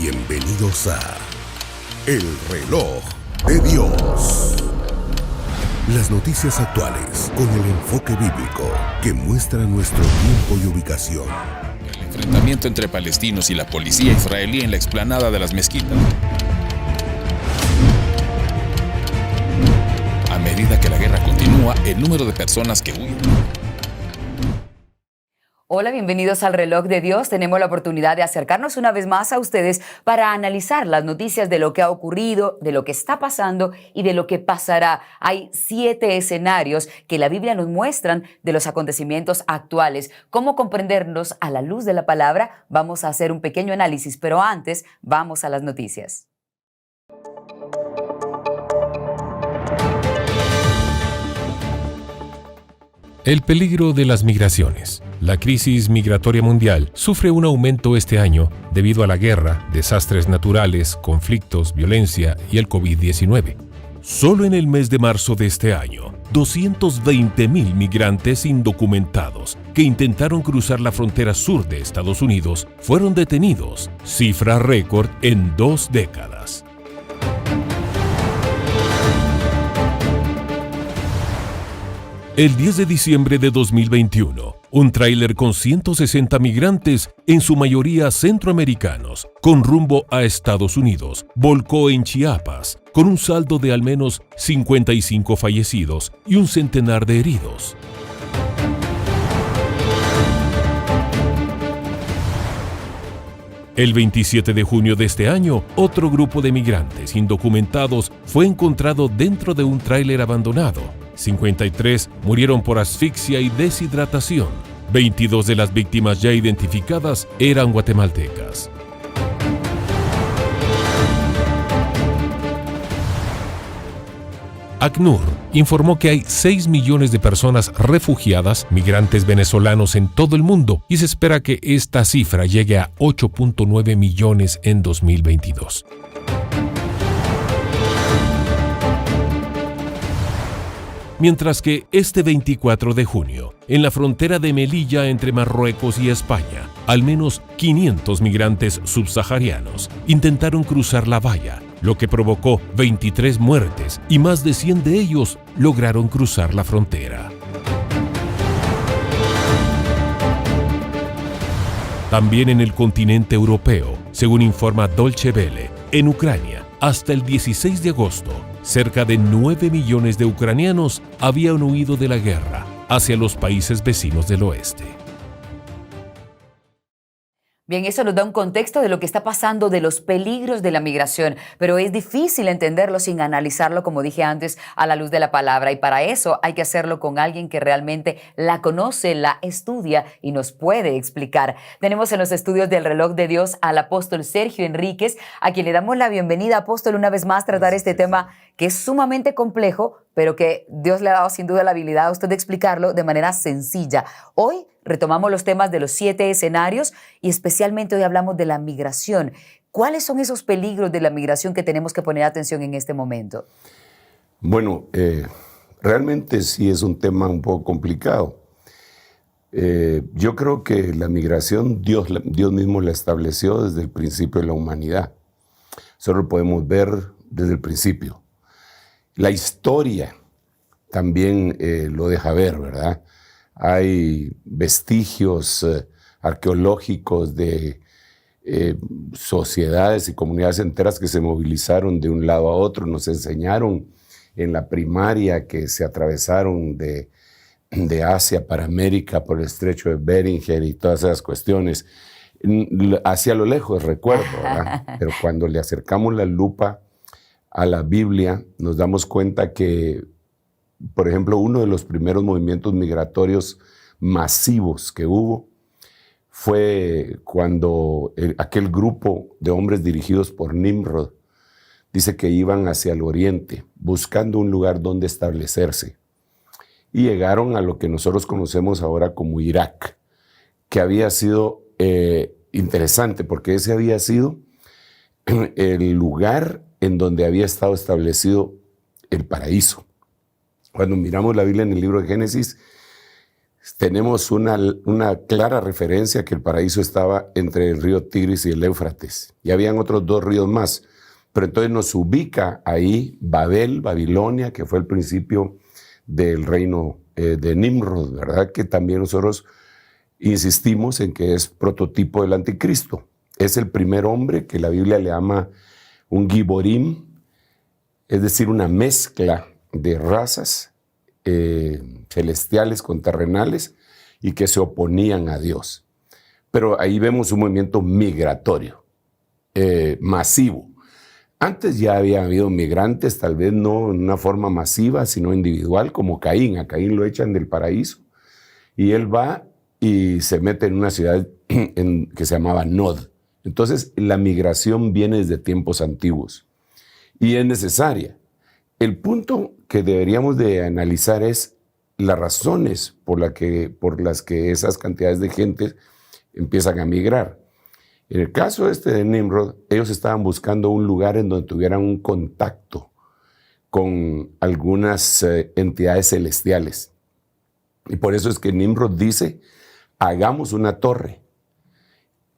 Bienvenidos a El Reloj de Dios. Las noticias actuales con el enfoque bíblico que muestra nuestro tiempo y ubicación. El enfrentamiento entre palestinos y la policía israelí en la explanada de las mezquitas. A medida que la guerra continúa, el número de personas que huyen. Hola, bienvenidos al Reloj de Dios. Tenemos la oportunidad de acercarnos una vez más a ustedes para analizar las noticias de lo que ha ocurrido, de lo que está pasando y de lo que pasará. Hay 7 escenarios que la Biblia nos muestran de los acontecimientos actuales. ¿Cómo comprenderlos a la luz de la palabra? Vamos a hacer un pequeño análisis, pero antes vamos a las noticias. El peligro de las migraciones. La crisis migratoria mundial sufre un aumento este año debido a la guerra, desastres naturales, conflictos, violencia y el COVID-19. Solo en el mes de marzo de este año, 220,000 migrantes indocumentados que intentaron cruzar la frontera sur de Estados Unidos fueron detenidos, cifra récord en 2 décadas. El 10 de diciembre de 2021, un tráiler con 160 migrantes, en su mayoría centroamericanos, con rumbo a Estados Unidos, volcó en Chiapas, con un saldo de al menos 55 fallecidos y un centenar de heridos. El 27 de junio de este año, otro grupo de migrantes indocumentados fue encontrado dentro de un tráiler abandonado. 53 murieron por asfixia y deshidratación. 22 de las víctimas ya identificadas eran guatemaltecas. ACNUR informó que hay 6 millones de personas refugiadas, migrantes venezolanos en todo el mundo, y se espera que esta cifra llegue a 8.9 millones en 2022. Mientras que este 24 de junio, en la frontera de Melilla entre Marruecos y España, al menos 500 migrantes subsaharianos intentaron cruzar la valla, lo que provocó 23 muertes y más de 100 de ellos lograron cruzar la frontera. También en el continente europeo, según informa Deutsche Welle, en Ucrania, hasta el 16 de agosto, cerca de 9 millones de ucranianos habían huido de la guerra hacia los países vecinos del oeste. Bien, eso nos da un contexto de lo que está pasando, de los peligros de la migración, pero es difícil entenderlo sin analizarlo, como dije antes, a la luz de la palabra, y para eso hay que hacerlo con alguien que realmente la conoce, la estudia y nos puede explicar. Tenemos en los estudios del Reloj de Dios al apóstol Sergio Enríquez, a quien le damos la bienvenida, apóstol, una vez más, tratar este tema que es sumamente complejo, pero que Dios le ha dado sin duda la habilidad a usted de explicarlo de manera sencilla. Hoy retomamos los temas de los 7 escenarios y especialmente hoy hablamos de la migración. ¿Cuáles son esos peligros de la migración que tenemos que poner atención en este momento? Bueno, realmente sí es un tema un poco complicado. Yo creo que la migración Dios mismo la estableció desde el principio de la humanidad. Solo lo podemos ver desde el principio. La historia también lo deja ver, ¿verdad? Hay vestigios arqueológicos de sociedades y comunidades enteras que se movilizaron de un lado a otro. Nos enseñaron en la primaria que se atravesaron de Asia para América por el estrecho de Beringer y todas esas cuestiones. Hacia lo lejos recuerdo, ¿verdad? Pero cuando le acercamos la lupa a la Biblia, nos damos cuenta que, por ejemplo, uno de los primeros movimientos migratorios masivos que hubo fue cuando aquel grupo de hombres dirigidos por Nimrod dice que iban hacia el oriente buscando un lugar donde establecerse y llegaron a lo que nosotros conocemos ahora como Irak, que había sido interesante porque ese había sido el lugar en donde había estado establecido el paraíso. Cuando miramos la Biblia en el libro de Génesis, tenemos una clara referencia que el paraíso estaba entre el río Tigris y el Éufrates. Y habían otros 2 ríos más. Pero entonces nos ubica ahí Babilonia, que fue el principio del reino de Nimrod, ¿verdad? Que también nosotros insistimos en que es prototipo del anticristo. Es el primer hombre que la Biblia le llama un Giborim, es decir, una mezcla de razas celestiales con terrenales y que se oponían a Dios. Pero ahí vemos un movimiento migratorio, masivo. Antes ya había habido migrantes, tal vez no en una forma masiva, sino individual, como Caín. A Caín lo echan del paraíso y él va y se mete en una ciudad que se llamaba Nod. Entonces, la migración viene desde tiempos antiguos y es necesaria. El punto que deberíamos de analizar es las razones por las que esas cantidades de gente empiezan a migrar. En el caso de Nimrod, ellos estaban buscando un lugar en donde tuvieran un contacto con algunas entidades celestiales. Y por eso es que Nimrod dice, hagamos una torre.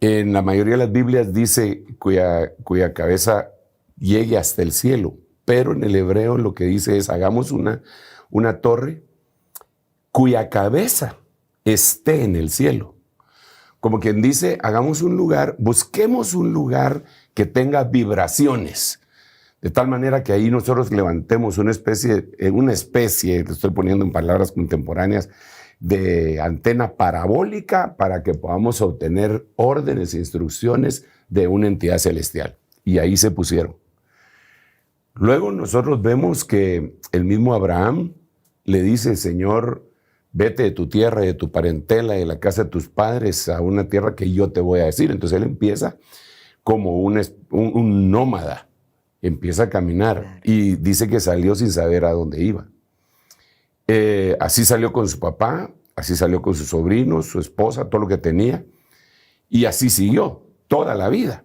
En la mayoría de las Biblias dice cuya cabeza llegue hasta el cielo, pero en el hebreo lo que dice es, hagamos una torre cuya cabeza esté en el cielo. Como quien dice, hagamos un lugar, busquemos un lugar que tenga vibraciones, de tal manera que ahí nosotros levantemos una especie, lo estoy poniendo en palabras contemporáneas, de antena parabólica para que podamos obtener órdenes e instrucciones de una entidad celestial. Y ahí se pusieron. Luego nosotros vemos que el mismo Abraham le dice, Señor, vete de tu tierra y de tu parentela y de la casa de tus padres a una tierra que yo te voy a decir. Entonces él empieza como un nómada, empieza a caminar y dice que salió sin saber a dónde iba. Así salió con su papá, así salió con sus sobrinos, su esposa, todo lo que tenía, y así siguió toda la vida.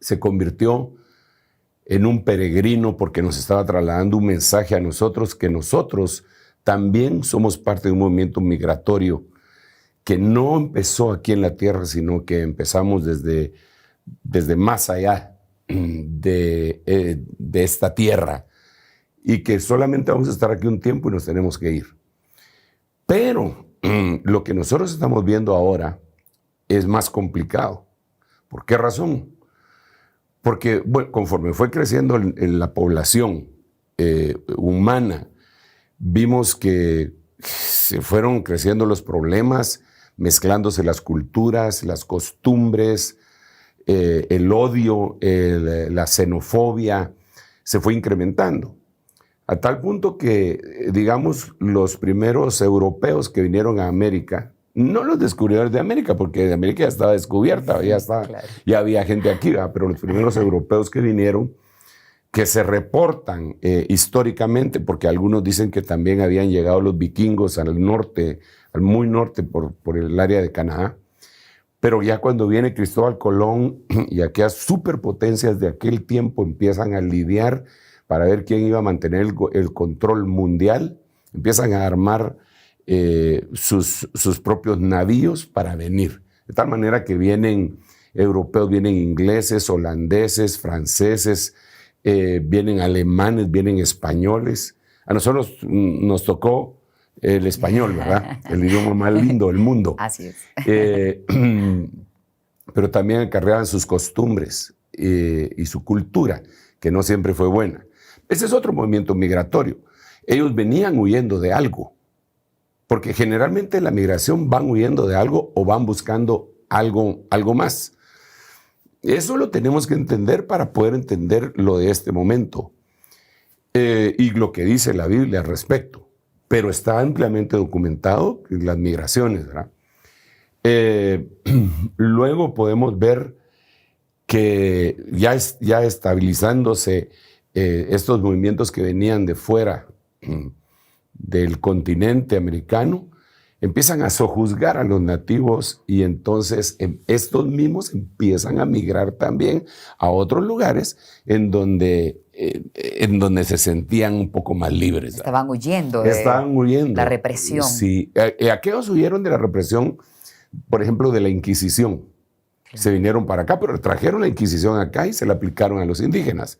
Se convirtió en un peregrino porque nos estaba trasladando un mensaje a nosotros, que nosotros también somos parte de un movimiento migratorio que no empezó aquí en la tierra, sino que empezamos desde más allá de esta tierra y que solamente vamos a estar aquí un tiempo y nos tenemos que ir. Pero lo que nosotros estamos viendo ahora es más complicado. ¿Por qué razón? Porque bueno, conforme fue creciendo en la población humana, vimos que se fueron creciendo los problemas, mezclándose las culturas, las costumbres, el odio, la xenofobia, se fue incrementando. A tal punto que, digamos, los primeros europeos que vinieron a América, no los descubridores de América, porque de América ya estaba descubierta, ya había gente aquí, pero los primeros europeos que vinieron, que se reportan históricamente, porque algunos dicen que también habían llegado los vikingos al norte, al muy norte por el área de Canadá, pero ya cuando viene Cristóbal Colón y aquellas superpotencias de aquel tiempo empiezan a lidiar para ver quién iba a mantener el control mundial, empiezan a armar sus propios navíos para venir, de tal manera que vienen europeos, vienen ingleses, holandeses, franceses, vienen alemanes, vienen españoles. A nosotros nos tocó el español, ¿verdad? El idioma más lindo del mundo. Así es. Pero también acarreaban sus costumbres y su cultura, que no siempre fue buena. Ese es otro movimiento migratorio. Ellos venían huyendo de algo, porque generalmente la migración van huyendo de algo o van buscando algo más. Eso lo tenemos que entender para poder entender lo de este momento y lo que dice la Biblia al respecto. Pero está ampliamente documentado las migraciones, ¿verdad? Luego podemos ver que ya estabilizándose estos movimientos que venían de fuera del continente americano, empiezan a sojuzgar a los nativos y entonces estos mismos empiezan a migrar también a otros lugares en donde se sentían un poco más libres. Estaban huyendo Estaban huyendo. La represión. Sí. Aquellos huyeron de la represión, por ejemplo, de la Inquisición. Claro. Se vinieron para acá, pero trajeron la Inquisición acá y se la aplicaron a los indígenas.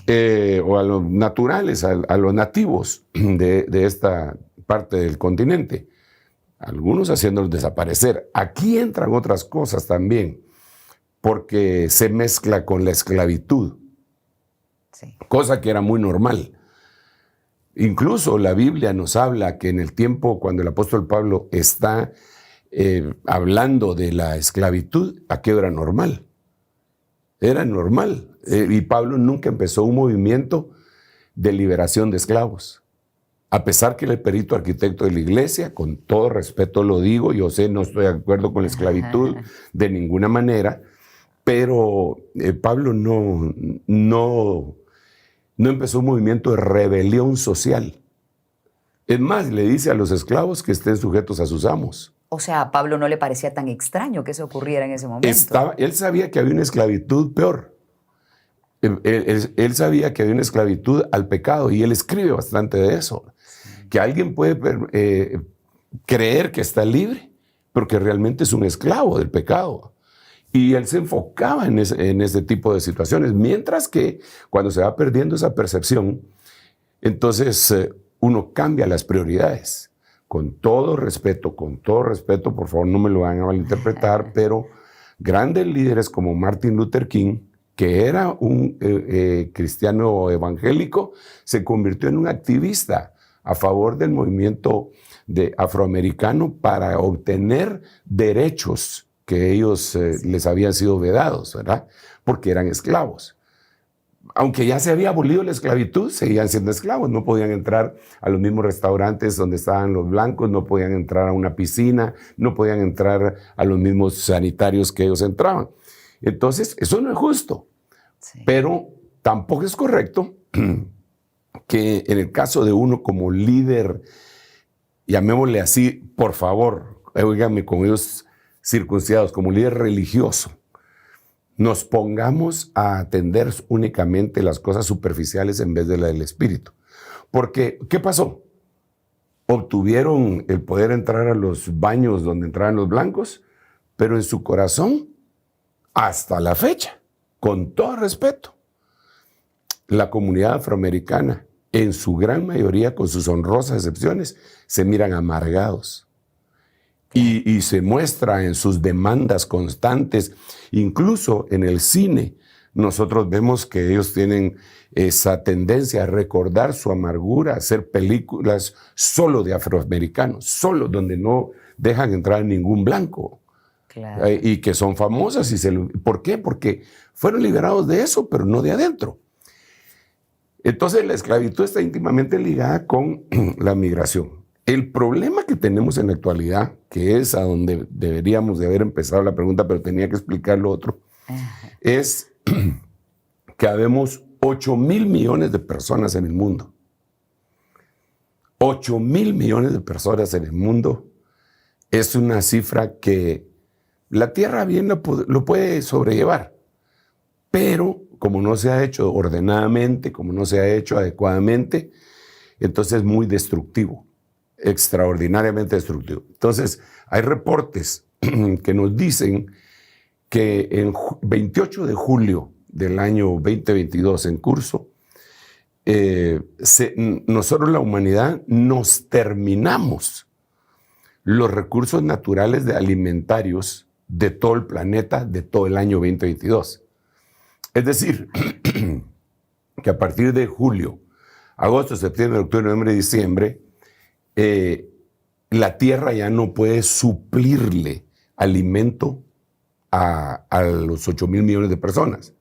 Sí. O a los naturales, a los nativos de esta parte del continente. Algunos haciéndolos desaparecer. Aquí entran otras cosas también, porque se mezcla con la esclavitud, sí. Cosa que era muy normal. Incluso la Biblia nos habla que en el tiempo cuando el apóstol Pablo está hablando de la esclavitud, aquello era normal. Era normal. Y Pablo nunca empezó un movimiento de liberación de esclavos. A pesar que él es el perito arquitecto de la iglesia, con todo respeto lo digo, yo sé, no estoy de acuerdo con la esclavitud de ninguna manera, pero Pablo no empezó un movimiento de rebelión social. Es más, le dice a los esclavos que estén sujetos a sus amos. O sea, a Pablo no le parecía tan extraño que eso ocurriera en ese momento. Él sabía que había una esclavitud peor. Él sabía que había una esclavitud al pecado y él escribe bastante de eso. Que alguien puede creer que está libre, pero que realmente es un esclavo del pecado. Y él se enfocaba en ese tipo de situaciones, mientras que cuando se va perdiendo esa percepción, entonces uno cambia las prioridades. Con todo respeto, por favor no me lo van a malinterpretar, pero grandes líderes como Martin Luther King, que era un cristiano evangélico, se convirtió en un activista a favor del movimiento afroamericano para obtener derechos que ellos les habían sido vedados, ¿verdad? Porque eran esclavos. Aunque ya se había abolido la esclavitud, seguían siendo esclavos. No podían entrar a los mismos restaurantes donde estaban los blancos, no podían entrar a una piscina, no podían entrar a los mismos sanitarios que ellos entraban. Entonces, eso no es justo. Sí. Pero tampoco es correcto que en el caso de uno como líder, llamémosle así, por favor, óiganme con ellos circuncidados, como líder religioso, nos pongamos a atender únicamente las cosas superficiales en vez de la del espíritu. Porque, ¿qué pasó? Obtuvieron el poder entrar a los baños donde entraban los blancos, pero en su corazón, hasta la fecha, con todo respeto, la comunidad afroamericana, en su gran mayoría, con sus honrosas excepciones, se miran amargados. Y se muestra en sus demandas constantes, incluso en el cine. Nosotros vemos que ellos tienen esa tendencia a recordar su amargura, a hacer películas solo de afroamericanos, solo donde no dejan entrar ningún blanco. Claro. Y que son famosas. ¿Por qué? Porque fueron liberados de eso, pero no de adentro. Entonces la esclavitud está íntimamente ligada con la migración. El problema que tenemos en la actualidad, que es a donde deberíamos de haber empezado la pregunta, pero tenía que explicar lo otro, es que habemos 8,000 millones de personas en el mundo. 8,000 millones de personas en el mundo es una cifra que la Tierra bien lo puede sobrellevar, pero como no se ha hecho ordenadamente, como no se ha hecho adecuadamente, entonces es muy destructivo. Extraordinariamente destructivo. Entonces, hay reportes que nos dicen que en 28 de julio del año 2022 en curso, nosotros la humanidad nos terminamos los recursos naturales alimentarios de todo el planeta de todo el año 2022. Es decir, que a partir de julio, agosto, septiembre, octubre, noviembre y diciembre, la Tierra ya no puede suplirle alimento a los 8,000 millones de personas.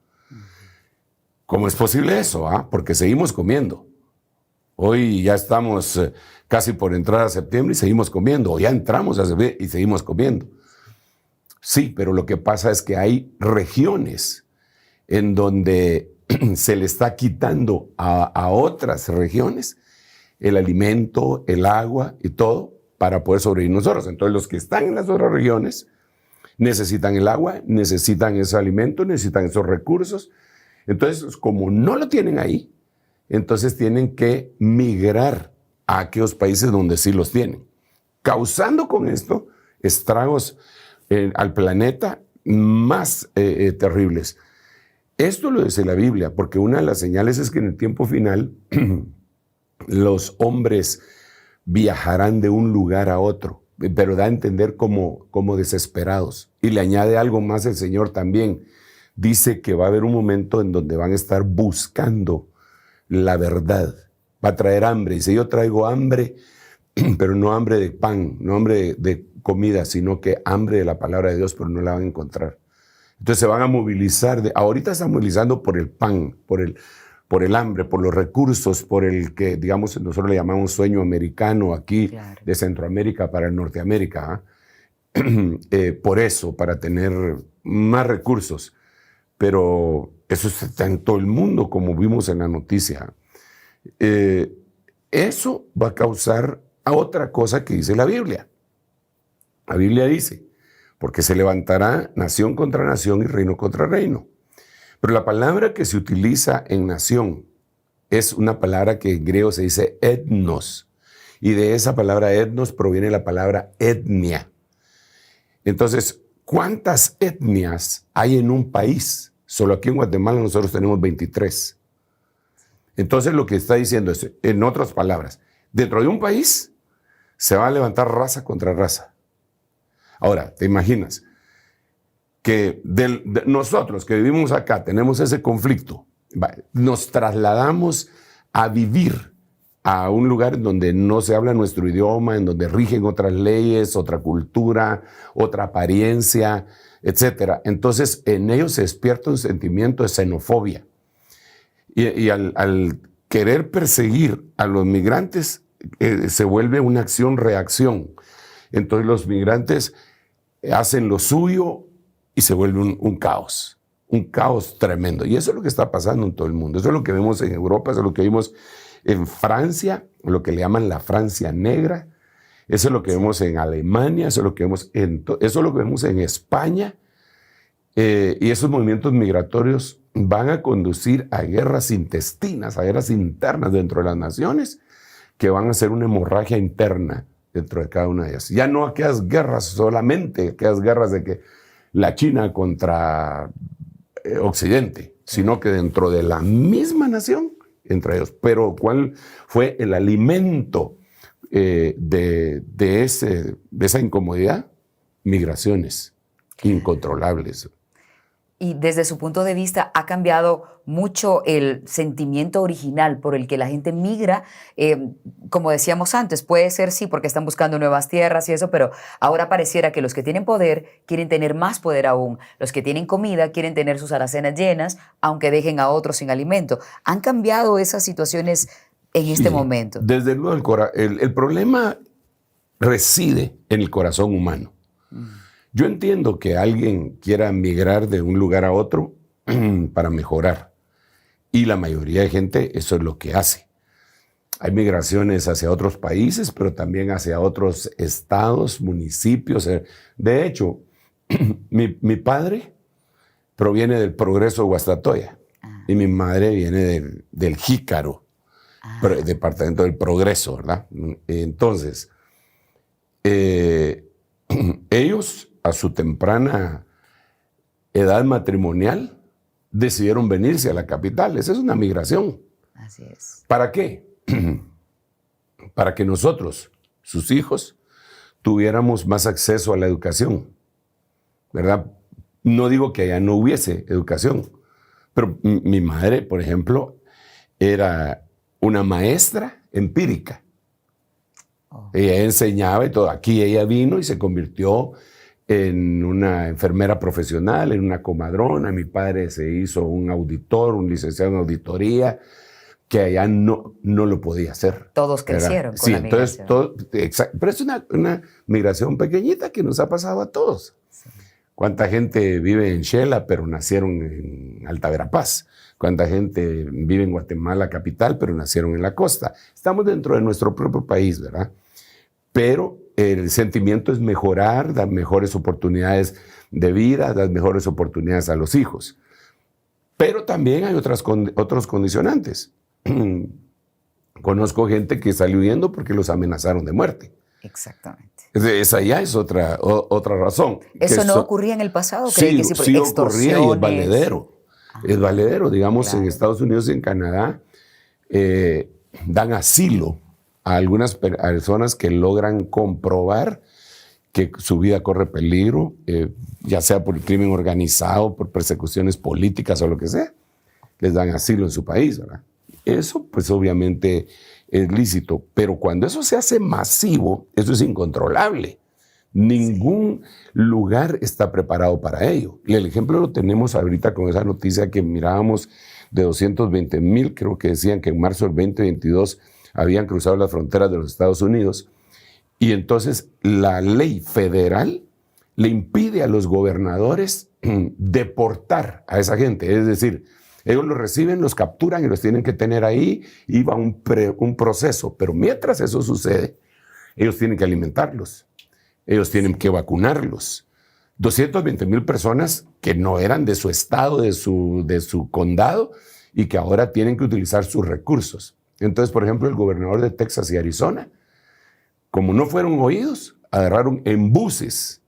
¿Cómo es posible eso? Porque seguimos comiendo. Hoy ya estamos casi por entrar a septiembre y seguimos comiendo. O ya entramos a septiembre y seguimos comiendo. Sí, pero lo que pasa es que hay regiones en donde se le está quitando a otras regiones el alimento, el agua y todo, para poder sobrevivir nosotros. Entonces los que están en las otras regiones necesitan el agua, necesitan ese alimento, necesitan esos recursos. Entonces, como no lo tienen ahí, entonces tienen que migrar a aquellos países donde sí los tienen, causando con esto estragos al planeta más terribles. Esto lo dice la Biblia, porque una de las señales es que en el tiempo final los hombres viajarán de un lugar a otro, pero da a entender como desesperados. Y le añade algo más el Señor también. Dice que va a haber un momento en donde van a estar buscando la verdad. Va a traer hambre. Dice, yo traigo hambre, pero no hambre de pan, no hambre de comida, sino que hambre de la palabra de Dios, pero no la van a encontrar. Entonces se van a movilizar. Ahorita están movilizando por el pan, por el hambre, por los recursos, por el que, digamos, nosotros le llamamos sueño americano aquí, claro, de Centroamérica para el Norteamérica. Por eso, para tener más recursos. Pero eso está en todo el mundo, como vimos en la noticia. Eso va a causar a otra cosa que dice la Biblia. La Biblia dice, porque se levantará nación contra nación y reino contra reino. Pero la palabra que se utiliza en nación es una palabra que en griego se dice etnos. Y de esa palabra etnos proviene la palabra etnia. Entonces, ¿cuántas etnias hay en un país? Solo aquí en Guatemala nosotros tenemos 23. Entonces lo que está diciendo es, en otras palabras, dentro de un país se va a levantar raza contra raza. Ahora, ¿te imaginas que nosotros que vivimos acá tenemos ese conflicto? Nos trasladamos a vivir a un lugar donde no se habla nuestro idioma, en donde rigen otras leyes, otra cultura, otra apariencia, etcétera. Entonces, en ellos se despierta un sentimiento de xenofobia. Y al querer perseguir a los migrantes, se vuelve una acción-reacción. Entonces, los migrantes hacen lo suyo y se vuelve un caos tremendo. Y eso es lo que está pasando en todo el mundo. Eso es lo que vemos en Europa, eso es lo que vimos en Francia, lo que le llaman la Francia negra. Eso es lo que vemos en Alemania, eso es lo que vemos en España. Y esos movimientos migratorios van a conducir a guerras intestinas, a guerras internas dentro de las naciones, que van a ser una hemorragia interna dentro de cada una de ellas. Ya no aquellas guerras solamente, aquellas guerras de que la China contra Occidente, sino que dentro de la misma nación, entre ellos. Pero ¿cuál fue el alimento de esa incomodidad? Migraciones incontrolables. Y desde su punto de vista, ¿ha cambiado mucho el sentimiento original por el que la gente migra? Como decíamos antes, puede ser sí, porque están buscando nuevas tierras y eso, pero ahora pareciera que los que tienen poder quieren tener más poder aún. Los que tienen comida quieren tener sus alacenas llenas, aunque dejen a otros sin alimento. ¿Han cambiado esas situaciones en este momento? Desde luego, el problema reside en el corazón humano. Yo entiendo que alguien quiera migrar de un lugar a otro para mejorar. Y la mayoría de gente eso es lo que hace. Hay migraciones hacia otros países, pero también hacia otros estados, municipios. De hecho, mi padre proviene del Progreso Guastatoya y mi madre viene del Jícaro, departamento del Progreso, ¿verdad? Entonces, ellos a su temprana edad matrimonial decidieron venirse a la capital. Esa es una migración. Así es. ¿Para qué? Para que nosotros, sus hijos, tuviéramos más acceso a la educación, ¿verdad? No digo que allá no hubiese educación, pero mi madre, por ejemplo, era una maestra empírica. Ella enseñaba y todo. Aquí ella vino y se convirtió en una enfermera profesional, en una comadrona. Mi padre se hizo un auditor, un licenciado en auditoría, que allá no lo podía hacer. Todos crecieron con la migración. Pero es una migración pequeñita que nos ha pasado a todos. Sí. ¿Cuánta gente vive en Xela, pero nacieron en Alta Verapaz? ¿Cuánta gente vive en Guatemala capital, pero nacieron en la costa? Estamos dentro de nuestro propio país, ¿verdad? Pero el sentimiento es mejorar, dar mejores oportunidades de vida, dar mejores oportunidades a los hijos. Pero también hay otros condicionantes. Conozco gente que salió huyendo porque los amenazaron de muerte. Exactamente. Esa ya es otra razón. ¿Eso no ocurría en el pasado? Sí, sí ocurría y es valedero. Es valedero. Digamos, Claro. en Estados Unidos y en Canadá dan asilo a algunas personas que logran comprobar que su vida corre peligro, ya sea por el crimen organizado, por persecuciones políticas o lo que sea. Les dan asilo en su país, ¿verdad? Eso, pues obviamente es lícito, pero cuando eso se hace masivo, eso es incontrolable. Ningún lugar está preparado para ello. Y el ejemplo lo tenemos ahorita con esa noticia que mirábamos de 220,000, creo que decían que en marzo del 2022 habían cruzado las fronteras de los Estados Unidos. Y entonces la ley federal le impide a los gobernadores deportar a esa gente. Es decir, ellos los reciben, los capturan y los tienen que tener ahí, y va un proceso. Pero mientras eso sucede, ellos tienen que alimentarlos, ellos tienen que vacunarlos. 220,000 personas que no eran de su estado, de su condado, y que ahora tienen que utilizar sus recursos. Entonces, por ejemplo, el gobernador de Texas y Arizona, como no fueron oídos, agarraron en buses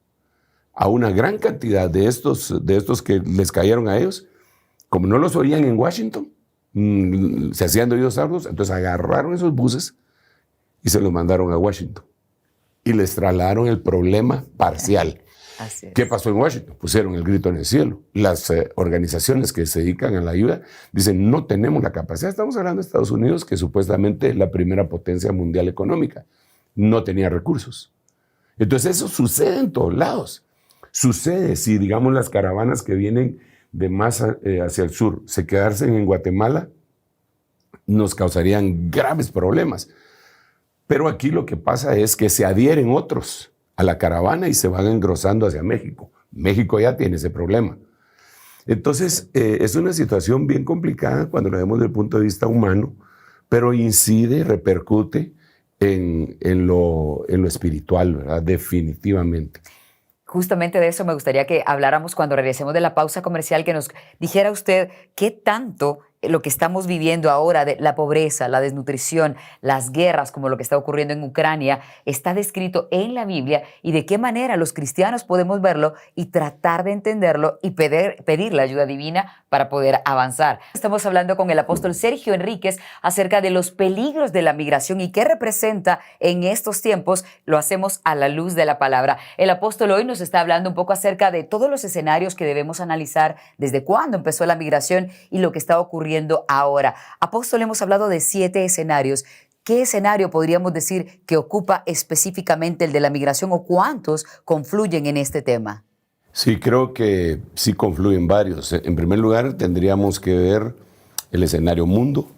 a una gran cantidad de estos que les cayeron a ellos. Como no los oían en Washington, se hacían de oídos sordos, entonces agarraron esos buses y se los mandaron a Washington. Y les trasladaron el problema parcial. Así es. ¿Qué pasó en Washington? Pusieron el grito en el cielo. Las organizaciones que se dedican a la ayuda dicen, no tenemos la capacidad. Estamos hablando de Estados Unidos, que supuestamente es la primera potencia mundial económica. No tenía recursos. Entonces eso sucede en todos lados. Sucede si, digamos, las caravanas que vienen de más hacia el sur se quedasen en Guatemala, nos causarían graves problemas. Pero aquí lo que pasa es que se adhieren otros a la caravana y se van engrosando hacia México. México ya tiene ese problema. Entonces, es una situación bien complicada cuando lo vemos desde el punto de vista humano, pero incide, repercute en lo espiritual, ¿verdad? Definitivamente. Justamente de eso me gustaría que habláramos cuando regresemos de la pausa comercial, que nos dijera usted qué tanto lo que estamos viviendo ahora, de la pobreza, la desnutrición, las guerras, como lo que está ocurriendo en Ucrania, está descrito en la Biblia, y de qué manera los cristianos podemos verlo y tratar de entenderlo y pedir la ayuda divina para poder avanzar. Estamos hablando con el apóstol Sergio Enríquez acerca de los peligros de la migración y qué representa en estos tiempos. Lo hacemos a la luz de la palabra. El apóstol hoy nos está hablando un poco acerca de todos los escenarios que debemos analizar desde cuándo empezó la migración y lo que está ocurriendo ahora. Apóstol, hemos hablado de 7 escenarios. ¿Qué escenario podríamos decir que ocupa específicamente el de la migración, o cuántos confluyen en este tema? Sí, creo que sí confluyen varios. En primer lugar, tendríamos que ver el escenario mundo,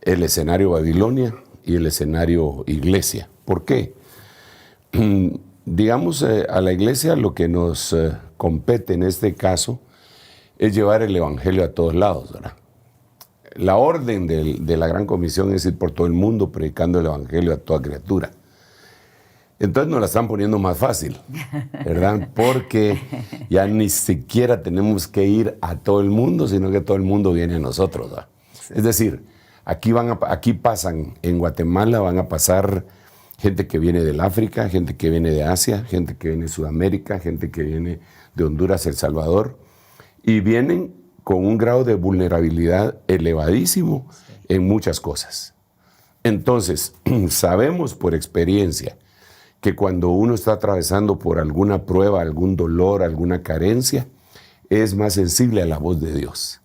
el escenario Babilonia y el escenario iglesia. ¿Por qué? Digamos, a la iglesia lo que nos compete en este caso es llevar el evangelio a todos lados, ¿verdad? La orden de la Gran Comisión es ir por todo el mundo predicando el evangelio a toda criatura. Entonces nos la están poniendo más fácil, ¿verdad? Porque ya ni siquiera tenemos que ir a todo el mundo, sino que todo el mundo viene a nosotros, ¿verdad? Sí. Es decir, aquí pasan, en Guatemala van a pasar gente que viene del África, gente que viene de Asia, gente que viene de Sudamérica, gente que viene de Honduras, El Salvador, y vienen con un grado de vulnerabilidad elevadísimo en muchas cosas. Entonces, sabemos por experiencia que cuando uno está atravesando por alguna prueba, algún dolor, alguna carencia, es más sensible a la voz de Dios.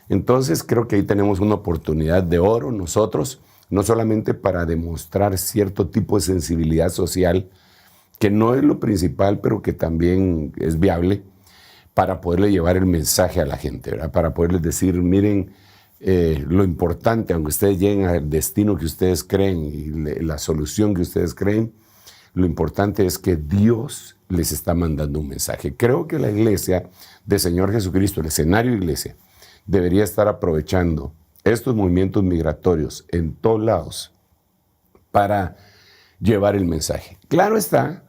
Entonces, creo que ahí tenemos una oportunidad de oro nosotros, no solamente para demostrar cierto tipo de sensibilidad social, que no es lo principal, pero que también es viable, para poderle llevar el mensaje a la gente, ¿verdad? Para poderles decir, miren, lo importante, aunque ustedes lleguen al destino que ustedes creen y la solución que ustedes creen, lo importante es que Dios les está mandando un mensaje. Creo que la iglesia del Señor Jesucristo, el escenario iglesia, debería estar aprovechando estos movimientos migratorios en todos lados para llevar el mensaje. Claro está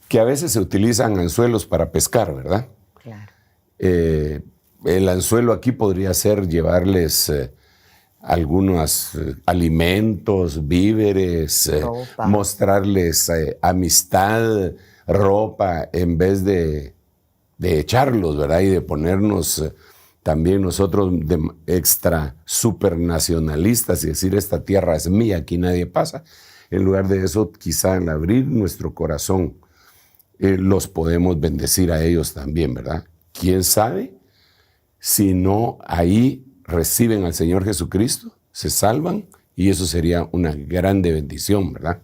que a veces se utilizan anzuelos para pescar, ¿verdad? Claro. El anzuelo aquí podría ser llevarles algunos alimentos, víveres, mostrarles amistad, ropa, en vez de echarlos, ¿verdad? Y de ponernos también nosotros extra supernacionalistas y decir esta tierra es mía, aquí nadie pasa. En lugar de eso, quizá al abrir nuestro corazón, los podemos bendecir a ellos también, ¿verdad? ¿Quién sabe? Si no, ahí reciben al Señor Jesucristo, se salvan, y eso sería una grande bendición, ¿verdad?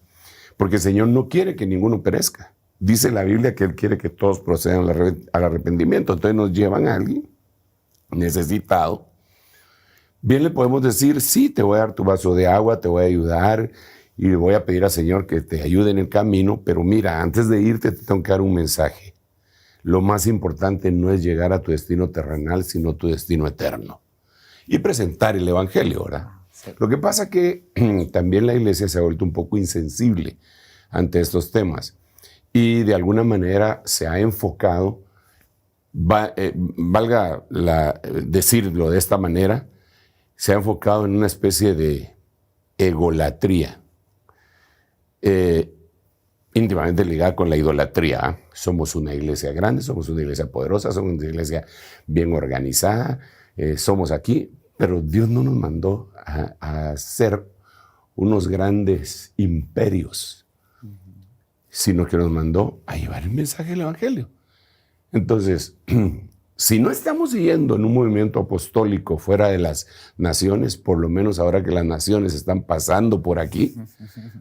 Porque el Señor no quiere que ninguno perezca. Dice la Biblia que Él quiere que todos procedan al arrepentimiento. Entonces nos llevan a alguien necesitado. Bien le podemos decir, sí, te voy a dar tu vaso de agua, te voy a ayudar, y le voy a pedir al Señor que te ayude en el camino, pero mira, antes de irte te tengo que dar un mensaje. Lo más importante no es llegar a tu destino terrenal, sino tu destino eterno. Y presentar el Evangelio, ¿verdad? Sí. Lo que pasa es que también la iglesia se ha vuelto un poco insensible ante estos temas y de alguna manera se ha enfocado, valga decirlo de esta manera, se ha enfocado en una especie de egolatría, íntimamente ligada con la idolatría. ¿Eh? Somos una iglesia grande, somos una iglesia poderosa, somos una iglesia bien organizada, somos aquí, pero Dios no nos mandó a ser unos grandes imperios, sino que nos mandó a llevar el mensaje del Evangelio. Entonces, si no estamos siguiendo en un movimiento apostólico fuera de las naciones, por lo menos ahora que las naciones están pasando por aquí,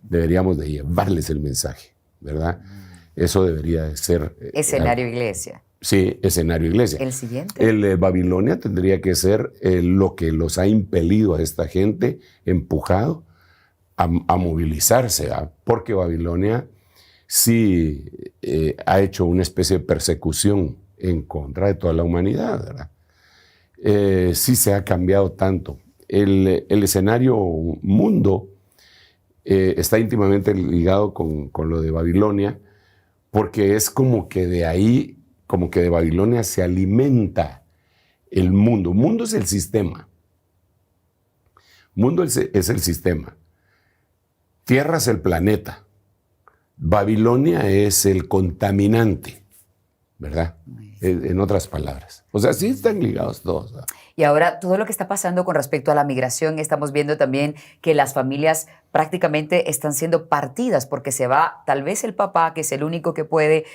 deberíamos de llevarles el mensaje, ¿verdad? Eso debería de ser... Escenario iglesia. Sí, escenario iglesia. ¿El siguiente? El Babilonia tendría que ser lo que los ha impelido a esta gente, empujado a movilizarse, ¿verdad? Porque Babilonia sí ha hecho una especie de persecución en contra de toda la humanidad, ¿verdad? Sí se ha cambiado tanto. El escenario mundo está íntimamente ligado con lo de Babilonia, porque es como que de ahí, como que de Babilonia se alimenta el mundo. Mundo es el sistema. Mundo es el sistema. Tierra es el planeta. Babilonia es el contaminante, ¿verdad? En otras palabras. O sea, sí están ligados todos, ¿verdad? Y ahora todo lo que está pasando con respecto a la migración, estamos viendo también que las familias prácticamente están siendo partidas porque se va tal vez el papá, que es el único que puede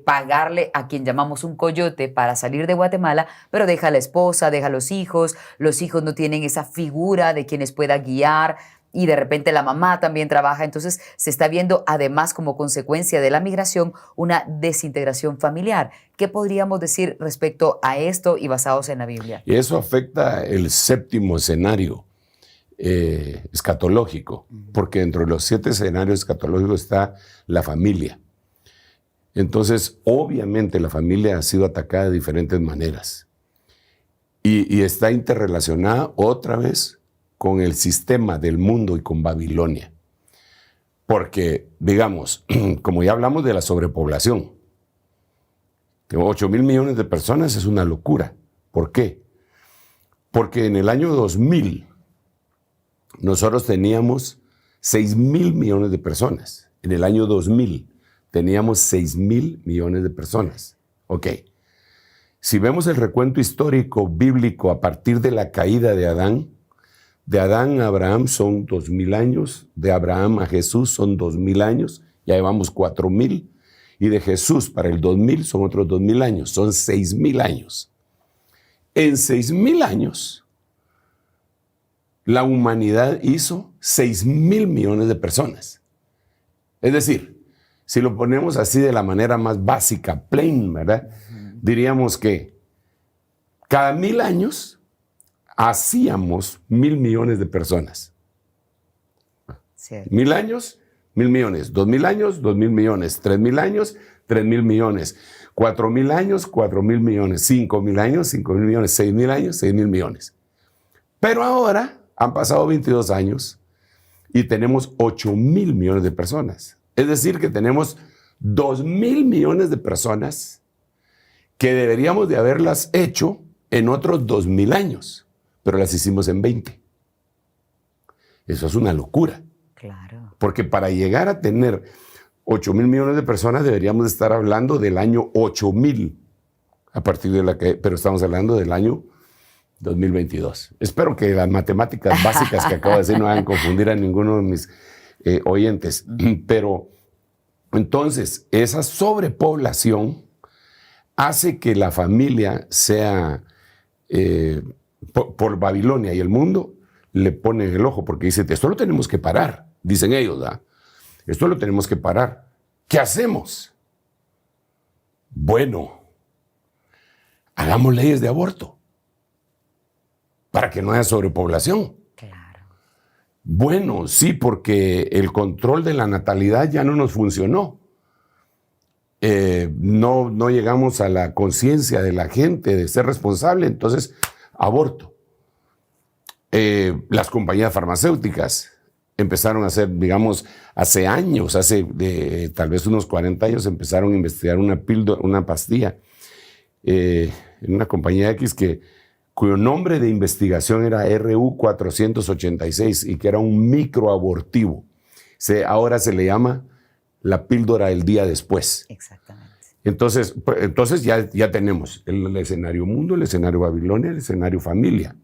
pagarle a quien llamamos un coyote para salir de Guatemala, pero deja a la esposa, deja a los hijos no tienen esa figura de quienes pueda guiar. Y de repente la mamá también trabaja, entonces se está viendo además como consecuencia de la migración una desintegración familiar. ¿Qué podríamos decir respecto a esto y basados en la Biblia? Y eso afecta el séptimo escenario escatológico, porque dentro de los 7 escenarios escatológicos está la familia. Entonces, obviamente la familia ha sido atacada de diferentes maneras y está interrelacionada otra vez con el sistema del mundo y con Babilonia. Porque, digamos, como ya hablamos de la sobrepoblación, 8,000 millones de personas es una locura. ¿Por qué? Porque en el año 2000 nosotros teníamos 6,000 millones de personas. En el año 2000 teníamos 6,000 millones de personas. Ok. Si vemos el recuento histórico bíblico a partir de la caída de Adán a Abraham son 2,000 años, de Abraham a Jesús son 2,000 años, ya llevamos 4,000, y de Jesús para el 2000 son otros 2,000 años, son 6,000 años. En 6,000 años, la humanidad hizo 6,000 millones de personas. Es decir, si lo ponemos así de la manera más básica, plain, ¿verdad? Diríamos que cada 1,000 años hacíamos 1,000 millones de personas. Cierto. 1,000 años, 1,000 millones. 2,000 años, 2,000 millones. 3,000 años, 3,000 millones. 4,000 años, 4,000 millones. 5,000 años, 5,000 millones. 6,000 años, 6,000 millones. Pero ahora han pasado 22 años y tenemos 8.000 millones de personas. Es decir, que tenemos 2.000 millones de personas que deberíamos de haberlas hecho en otros 2.000 años, pero las hicimos en 20. Eso es una locura. Claro. Porque para llegar a tener 8.000 millones de personas deberíamos estar hablando del año 8.000, a partir de la que, pero estamos hablando del año 2022. Espero que las matemáticas básicas que acabo de decir no hagan confundir a ninguno de mis oyentes. Pero entonces, esa sobrepoblación hace que la familia sea, por Babilonia y el mundo, le ponen el ojo porque dice, esto lo tenemos que parar, dicen ellos, ¿verdad? Esto lo tenemos que parar. ¿Qué hacemos? Bueno, hagamos leyes de aborto para que no haya sobrepoblación. Claro. Bueno, sí, porque el control de la natalidad ya no nos funcionó. No llegamos a la conciencia de la gente de ser responsable, entonces aborto. Las compañías farmacéuticas empezaron a hacer, digamos, hace años, tal vez unos 40 años, empezaron a investigar una píldora, una pastilla en una compañía X cuyo nombre de investigación era RU486 y que era un microabortivo. Ahora se le llama la píldora del día después. Exactamente. Entonces ya tenemos el escenario mundo, el escenario Babilonia, el escenario familia.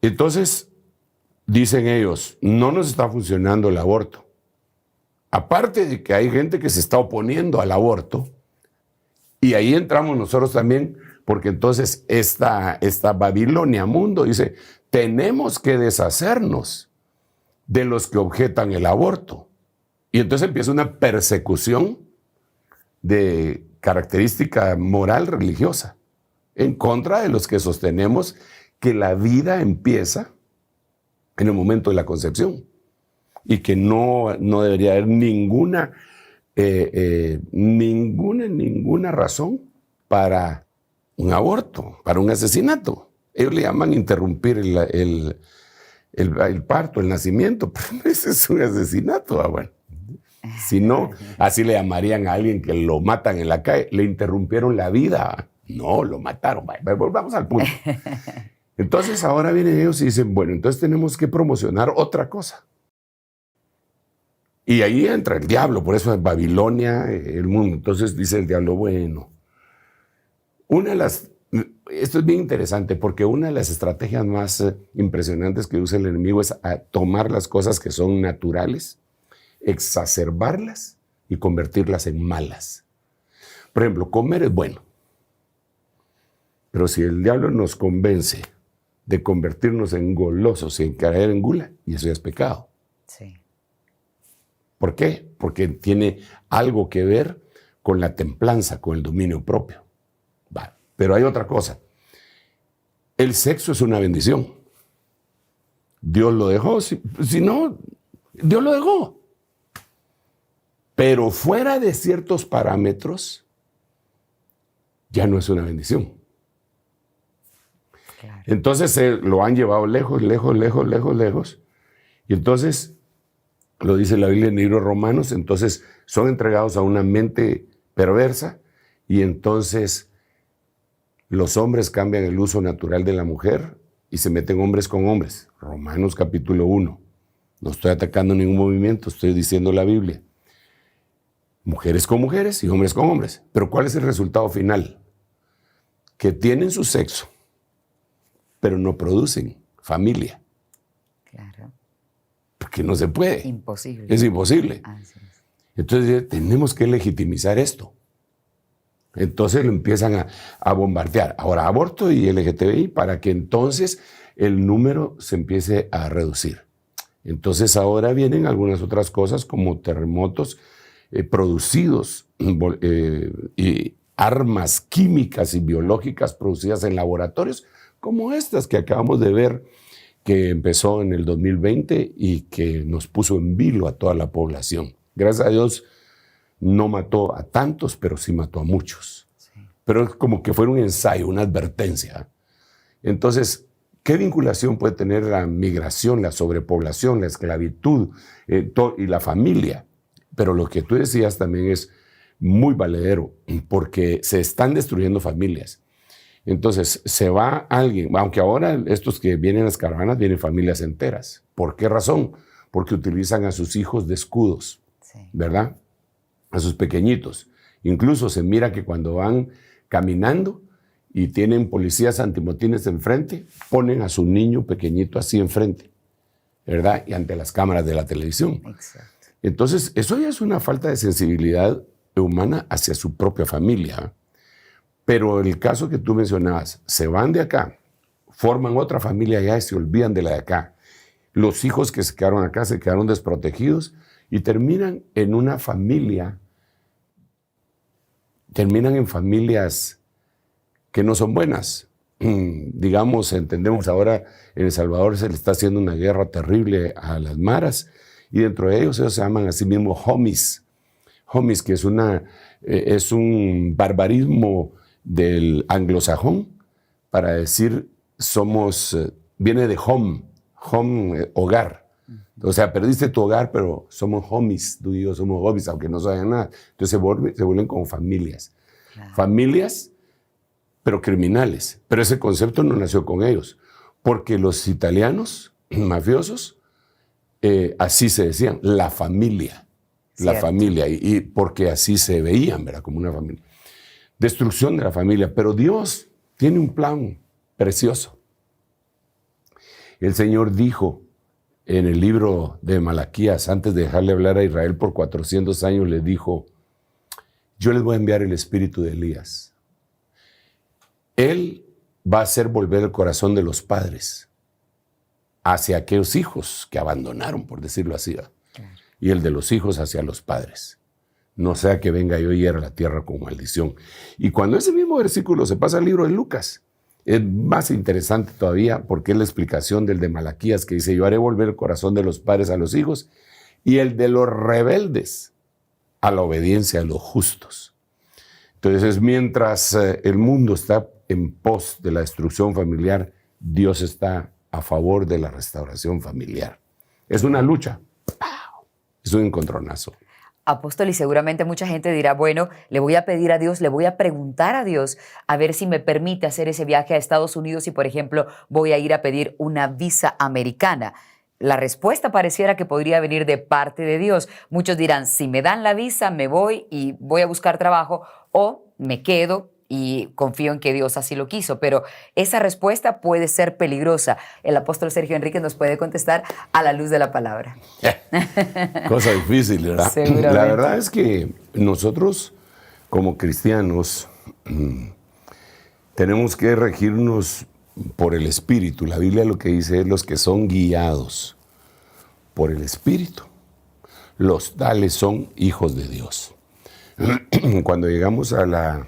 Entonces, dicen ellos, no nos está funcionando el aborto. Aparte de que hay gente que se está oponiendo al aborto, y ahí entramos nosotros también, porque entonces esta Babilonia mundo dice, tenemos que deshacernos de los que objetan el aborto. Y entonces empieza una persecución de característica moral religiosa en contra de los que sostenemos que la vida empieza en el momento de la concepción y que no debería haber ninguna razón para un aborto, para un asesinato. Ellos le llaman interrumpir el parto, el nacimiento, pero ese es un asesinato. Bueno, si no, así le llamarían a alguien que lo matan en la calle, le interrumpieron la vida. No, lo mataron. Volvamos al punto. Entonces ahora vienen ellos y dicen, bueno, entonces tenemos que promocionar otra cosa. Y ahí entra el diablo, por eso es Babilonia, el mundo. Entonces dice el diablo, bueno, esto es bien interesante porque una de las estrategias más impresionantes que usa el enemigo es tomar las cosas que son naturales, exacerbarlas y convertirlas en malas. Por ejemplo, comer es bueno, pero si el diablo nos convence de convertirnos en golosos y en caer en gula, y eso ya es pecado. Sí. ¿Por qué? Porque tiene algo que ver con la templanza, con el dominio propio. Va. Pero hay otra cosa. El sexo es una bendición. Dios lo dejó. Si no, Dios lo dejó. Pero fuera de ciertos parámetros, ya no es una bendición. Claro. Entonces lo han llevado lejos. Y entonces, lo dice la Biblia en el libro de Romanos, entonces son entregados a una mente perversa y entonces los hombres cambian el uso natural de la mujer y se meten hombres con hombres. Romanos capítulo 1. No estoy atacando ningún movimiento, estoy diciendo la Biblia. Mujeres con mujeres y hombres con hombres. Pero ¿cuál es el resultado final? Que tienen su sexo, pero no producen familia. Claro. Porque no se puede. Imposible. Es imposible. Así es. Entonces tenemos que legitimizar esto. Entonces lo empiezan a bombardear. Ahora aborto y LGTBI para que entonces el número se empiece a reducir. Entonces ahora vienen algunas otras cosas como terremotos producidos y armas químicas y biológicas producidas en laboratorios como estas que acabamos de ver que empezó en el 2020 y que nos puso en vilo a toda la población. Gracias a Dios no mató a tantos, pero sí mató a muchos. Sí. Pero es como que fue un ensayo, una advertencia. Entonces, ¿Qué vinculación puede tener la migración, la sobrepoblación, la esclavitud y la familia? Pero lo que tú decías también es muy valedero, porque se están destruyendo familias. Entonces, se va alguien, aunque ahora estos que vienen a las caravanas vienen familias enteras. ¿Por qué razón? Porque utilizan a sus hijos de escudos, ¿verdad? A sus pequeñitos. Incluso se mira que cuando van caminando y tienen policías antimotines enfrente, ponen a su niño pequeñito así enfrente, ¿verdad? Y ante las cámaras de la televisión. Exacto. Entonces, eso ya es una falta de sensibilidad humana hacia su propia familia. Pero el caso que tú mencionabas, se van de acá, forman otra familia allá y se olvidan de la de acá. Los hijos que se quedaron acá se quedaron desprotegidos y terminan en una familia, terminan en familias que no son buenas. Digamos, entendemos ahora en El Salvador se le está haciendo una guerra terrible a las maras y dentro de ellos se llaman a sí mismos homies. Homies, que es un barbarismo del anglosajón para decir viene de home, hogar. O sea, perdiste tu hogar, pero somos homies, tú y yo somos homies, aunque no saben nada. Entonces se vuelven como familias. Claro. Familias, pero criminales. Pero ese concepto no nació con ellos, porque los italianos mafiosos así se decían, la familia. Cierto. La familia, y porque así se veían, ¿verdad? Como una familia. Destrucción de la familia, pero Dios tiene un plan precioso. El Señor dijo en el libro de Malaquías, antes de dejarle hablar a Israel por 400 años, le dijo, yo les voy a enviar el espíritu de Elías. Él va a hacer volver el corazón de los padres hacia aquellos hijos que abandonaron, por decirlo así, ¿verdad? Y el de los hijos hacia los padres. No sea que venga yo y hiera la tierra con maldición. Y cuando ese mismo versículo se pasa al libro de Lucas, es más interesante todavía porque es la explicación del de Malaquías que dice, yo haré volver el corazón de los padres a los hijos y el de los rebeldes a la obediencia de los justos. Entonces, mientras el mundo está en pos de la destrucción familiar, Dios está a favor de la restauración familiar. Es una lucha. Es un encontronazo. Apóstol, y seguramente mucha gente dirá, bueno, le voy a pedir a Dios, le voy a preguntar a Dios a ver si me permite hacer ese viaje a Estados Unidos y, por ejemplo, voy a ir a pedir una visa americana. La respuesta pareciera que podría venir de parte de Dios. Muchos dirán, si me dan la visa, me voy y voy a buscar trabajo, o me quedo y confío en que Dios así lo quiso. Pero esa respuesta puede ser peligrosa. El apóstol Sergio Enríquez nos puede contestar a la luz de la palabra. Cosa difícil, ¿verdad? Seguramente. La verdad es que nosotros, como cristianos, tenemos que regirnos por el Espíritu. La Biblia lo que dice es los que son guiados por el Espíritu. Los tales son hijos de Dios. Cuando llegamos a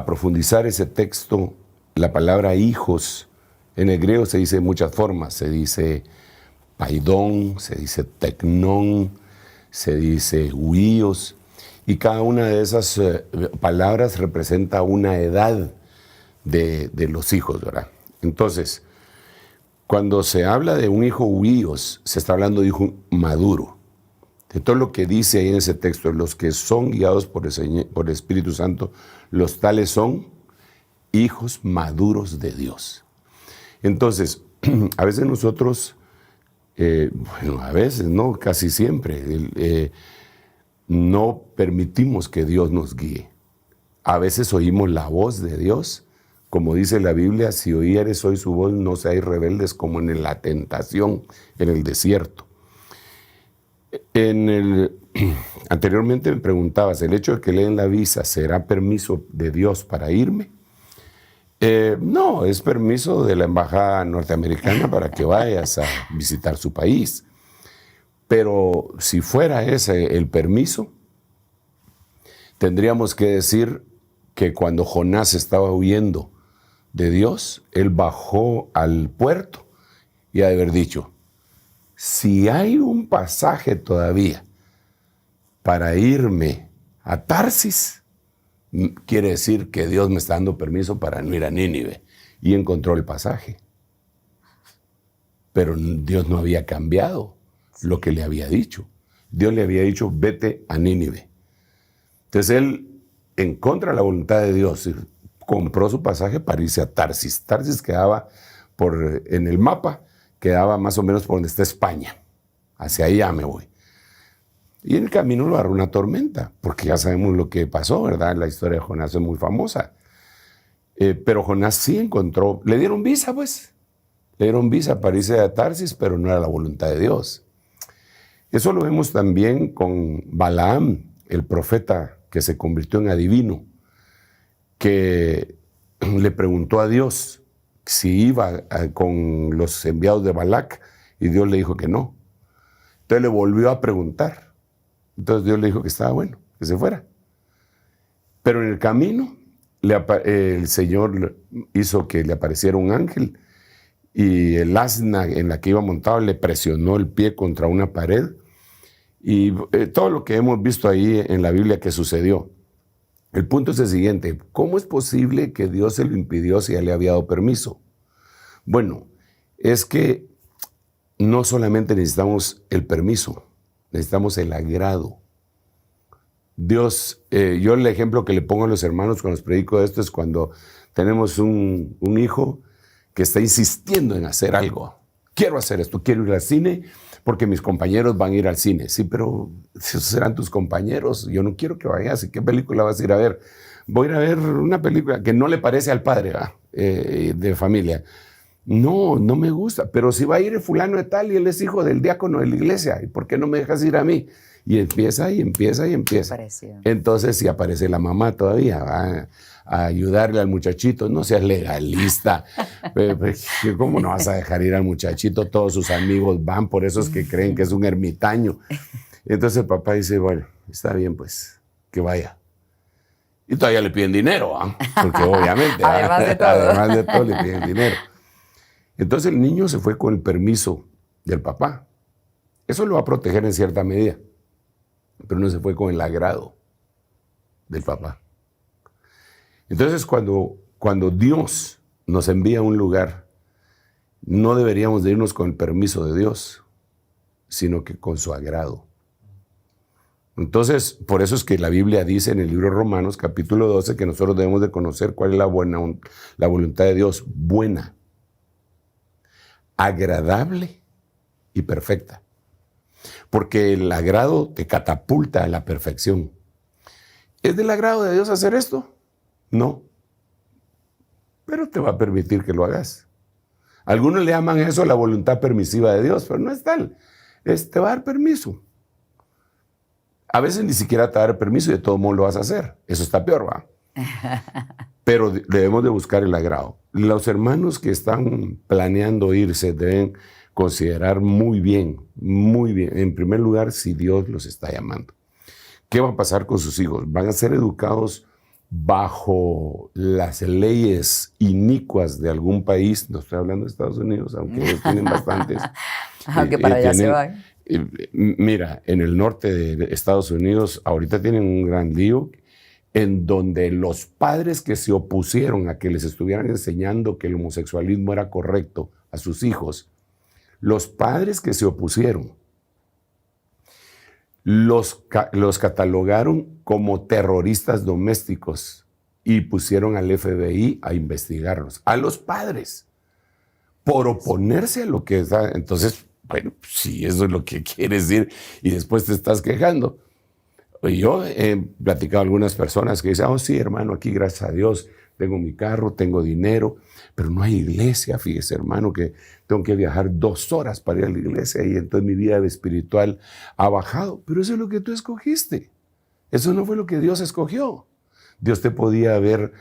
profundizar ese texto, la palabra hijos, en el griego se dice de muchas formas. Se dice paidón, se dice tecnón, se dice huíos, y cada una de esas palabras representa una edad de los hijos, ¿verdad? Entonces, cuando se habla de un hijo huíos, se está hablando de hijo maduro. De todo lo que dice ahí en ese texto, los que son guiados por el Espíritu Santo, los tales son hijos maduros de Dios. Entonces, a veces nosotros, a veces, no, casi siempre, no permitimos que Dios nos guíe. A veces oímos la voz de Dios, como dice la Biblia, si oyeres hoy su voz, no seáis rebeldes como en la tentación, en el desierto. Anteriormente me preguntabas, ¿el hecho de que leen la visa será permiso de Dios para irme? No, es permiso de la embajada norteamericana para que vayas a visitar su país. Pero si fuera ese el permiso, tendríamos que decir que cuando Jonás estaba huyendo de Dios, él bajó al puerto y ha de haber dicho, si hay un pasaje todavía para irme a Tarsis, quiere decir que Dios me está dando permiso para no ir a Nínive. y encontró el pasaje. Pero Dios no había cambiado lo que le había dicho. Dios le había dicho, vete a Nínive. Entonces él, en contra de la voluntad de Dios, compró su pasaje para irse a Tarsis. Tarsis quedaba en el mapa, quedaba más o menos por donde está España. Hacia allá me voy. Y en el camino lo agarró una tormenta, porque ya sabemos lo que pasó, ¿verdad? La historia de Jonás es muy famosa. Pero Jonás sí encontró, le dieron visa, pues. Le dieron visa para irse a Tarsis, pero no era la voluntad de Dios. Eso lo vemos también con Balaam, el profeta que se convirtió en adivino, que le preguntó a Dios si iba con los enviados de Balac, y Dios le dijo que no. Entonces le volvió a preguntar. Entonces Dios le dijo que estaba bueno, que se fuera. Pero en el camino, el Señor hizo que le apareciera un ángel, y el asna en la que iba montado le presionó el pie contra una pared, y todo lo que hemos visto ahí en la Biblia que sucedió. El punto es el siguiente: ¿cómo es posible que Dios se lo impidió si ya le había dado permiso? Bueno, es que no solamente necesitamos el permiso, necesitamos el agrado. Dios, yo el ejemplo que le pongo a los hermanos cuando les predico de esto es cuando tenemos un hijo que está insistiendo en hacer algo. Quiero hacer esto, quiero ir al cine porque mis compañeros van a ir al cine. Sí, pero esos serán tus compañeros. Yo no quiero que vayas. ¿Y qué película vas a ir a ver? Voy a ir a ver una película que no le parece al padre de familia. No me gusta. Pero si va a ir el fulano de tal y él es hijo del diácono de la iglesia, ¿y por qué no me dejas ir a mí? Y empieza y empieza y empieza. Entonces, si aparece la mamá todavía, va a ayudarle al muchachito. No seas legalista. ¿Cómo no vas a dejar ir al muchachito? Todos sus amigos van, por eso es que creen que es un ermitaño. Entonces el papá dice, bueno, está bien, pues, que vaya. Y todavía le piden dinero, porque obviamente, además de todo, le piden dinero. Entonces el niño se fue con el permiso del papá. Eso lo va a proteger en cierta medida, pero no se fue con el agrado del papá. Entonces, cuando Dios nos envía a un lugar, no deberíamos de irnos con el permiso de Dios, sino que con su agrado. Entonces, por eso es que la Biblia dice en el libro de Romanos, capítulo 12, que nosotros debemos de conocer cuál es la voluntad de Dios, buena, agradable y perfecta. Porque el agrado te catapulta a la perfección. ¿Es del agrado de Dios hacer esto? No, pero te va a permitir que lo hagas. Algunos le llaman eso la voluntad permisiva de Dios, pero no es tal. Te va a dar permiso. A veces ni siquiera te va a dar permiso y de todo modo lo vas a hacer. Eso está peor, ¿va? Pero debemos de buscar el agrado. Los hermanos que están planeando irse deben considerar muy bien, en primer lugar, si Dios los está llamando. ¿Qué va a pasar con sus hijos? ¿Van a ser educados bajo las leyes inicuas de algún país? No estoy hablando de Estados Unidos, aunque ellos tienen bastantes. Aunque para allá se van. Mira, en el norte de Estados Unidos ahorita tienen un gran lío en donde los padres que se opusieron a que les estuvieran enseñando que el homosexualismo era correcto a sus hijos, los padres que se opusieron, los catalogaron como terroristas domésticos y pusieron al FBI a investigarlos, a los padres, por oponerse a lo que está. Entonces, bueno, si eso es lo que quieres decir y después te estás quejando. Yo he platicado a algunas personas que dicen, oh sí, hermano, aquí gracias a Dios tengo mi carro, tengo dinero, pero no hay iglesia, fíjese, hermano, que tengo que viajar 2 horas para ir a la iglesia y entonces mi vida espiritual ha bajado. Pero eso es lo que tú escogiste. Eso no fue lo que Dios escogió. Dios te podía haber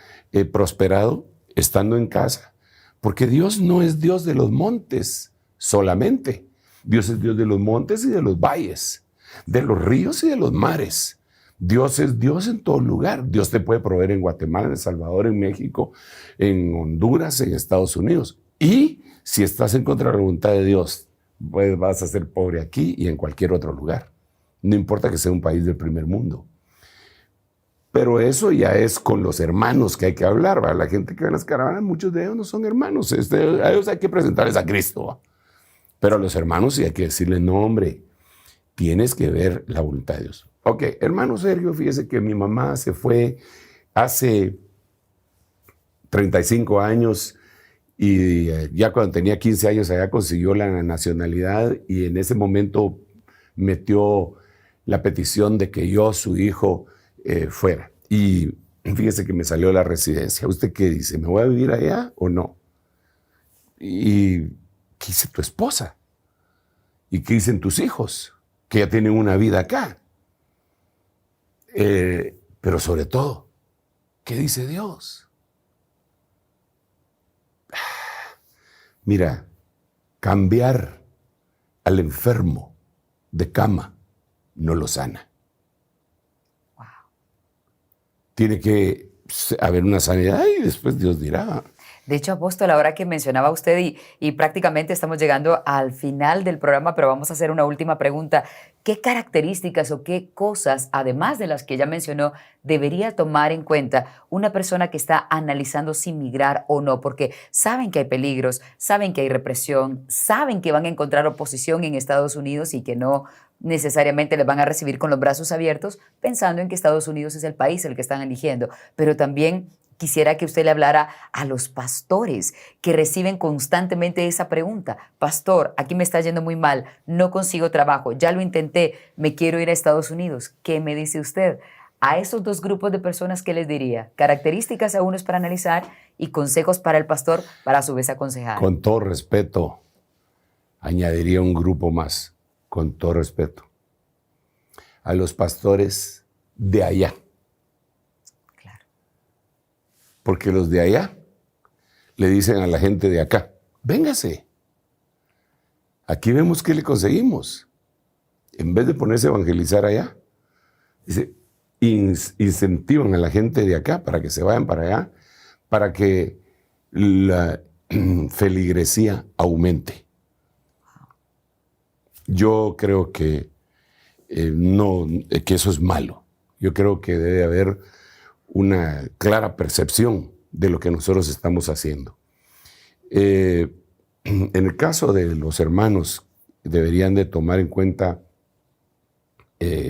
prosperado estando en casa, porque Dios no es Dios de los montes solamente. Dios es Dios de los montes y de los valles, de los ríos y de los mares. Dios es Dios en todo lugar. Dios te puede proveer en Guatemala, en El Salvador, en México, en Honduras, en Estados Unidos. Y si estás en contra de la voluntad de Dios, pues vas a ser pobre aquí y en cualquier otro lugar. No importa que sea un país del primer mundo. Pero eso ya es con los hermanos que hay que hablar, ¿va? La gente que va en las caravanas, muchos de ellos no son hermanos. A ellos hay que presentarles a Cristo, ¿va? Pero a los hermanos sí hay que decirles, no, hombre, tienes que ver la voluntad de Dios. Ok, hermano Sergio, fíjese que mi mamá se fue hace 35 años y ya cuando tenía 15 años allá consiguió la nacionalidad y en ese momento metió la petición de que yo, su hijo, fuera. Y fíjese que me salió la residencia. ¿Usted qué dice? ¿Me voy a vivir allá o no? ¿Y qué dice tu esposa? ¿Y qué dicen tus hijos? Que ya tienen una vida acá. Pero sobre todo, ¿qué dice Dios? Mira, cambiar al enfermo de cama no lo sana. Wow. Tiene que haber una sanidad y después Dios dirá. De hecho, apóstol, ahora que mencionaba usted y prácticamente estamos llegando al final del programa, pero vamos a hacer una última pregunta. ¿Qué características o qué cosas, además de las que ya mencionó, debería tomar en cuenta una persona que está analizando si migrar o no? Porque saben que hay peligros, saben que hay represión, saben que van a encontrar oposición en Estados Unidos y que no necesariamente les van a recibir con los brazos abiertos, pensando en que Estados Unidos es el país el que están eligiendo, pero también quisiera que usted le hablara a los pastores que reciben constantemente esa pregunta. Pastor, aquí me está yendo muy mal, no consigo trabajo, ya lo intenté, me quiero ir a Estados Unidos. ¿Qué me dice usted? A esos dos grupos de personas, ¿qué les diría? Características a unos para analizar y consejos para el pastor para a su vez aconsejar. Con todo respeto, añadiría un grupo más, con todo respeto. A los pastores de allá. Porque los de allá le dicen a la gente de acá, véngase, aquí vemos qué le conseguimos. En vez de ponerse a evangelizar allá, dice, incentivan a la gente de acá para que se vayan para allá, para que la feligresía aumente. Yo creo que que eso es malo. Yo creo que debe haber una clara percepción de lo que nosotros estamos haciendo. En el caso de los hermanos, deberían de tomar en cuenta